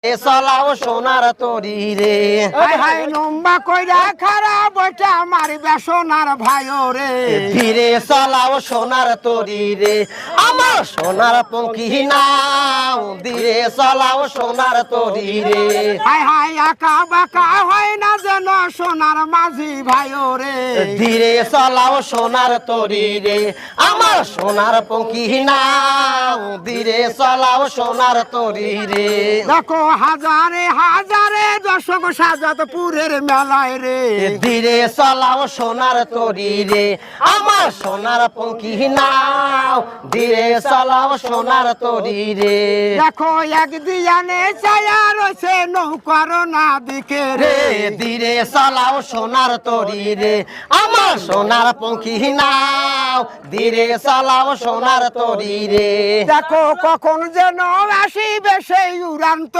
চলাও সোনার তরি রে হাই হাই লম্বা কইরা খারাপ ওইটা আমার বেসনার ভাইও রে ধীরে চলাও সোনার তরি রে আমার সোনার পঙ্খী নাও ধীরে চলাও সোনার তরি রে হাই হাই আঁকা বাঁকা হয় না যেন সোনার মাঝি ভাইও রে ধীরে চলাও সোনার তরি রে আমার সোনার পঙ্খী নাও ধীরে চলাও সোনার তরি রে দেখো হাজারে হাজারে দর্শক সাজাদপুরের মেলায় রে ধীরে চলাও সোনার তরি রে আমার সোনার পঙ্খী নাও ধীরে চলাও সোনার তরি রে দেখো এক দিয়ানে ছায়া রয়েছে নৌকার না দিকে রে রে ধীরে চলাও সোনার তরি রে আমার সোনার পঙ্খী নাও ধীরে চলাও সোনার তরি রে দেখো কখন যেন আসিবে সেই উড়ান্ত